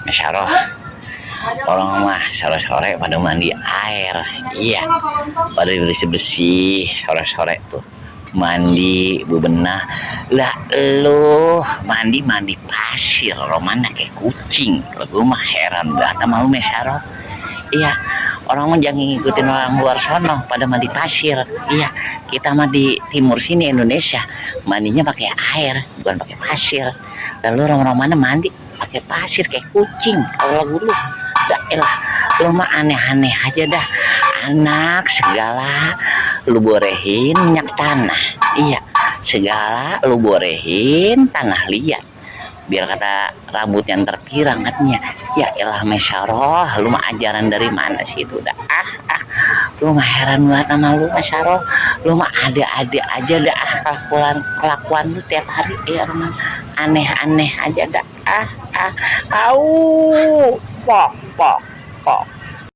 Masyaroh, orang mah sore-sore pada mandi air. Iya, pada bersih-bersih sore-sore tuh mandi bebenah lah. Lu mandi pasir romana kayak kucing. Lu mah heran banget sama lu Mesaro. Iya, orang mah jangan ngikutin orang luar sono pada mandi pasir. Iya, kita mah di timur sini Indonesia mandinya pakai air bukan pakai pasir. Lalu orang-orang mana mandi pakai pasir kayak kucing. Kalau lu dah elah, lu mah aneh-aneh aja dah. Anak segala lu borehin minyak tanah. Iya, segala lu borehin tanah liat biar kata rambut yang terpirang katanya. Ya elah Mesyaroh, lu mah ajaran dari mana sih itu dah. Lu mah heran banget sama lu Mesyaroh. Lu mah ada-ada aja dah kelakuan lu tiap hari ya rumah aneh-aneh aja dah. Au pok pok pok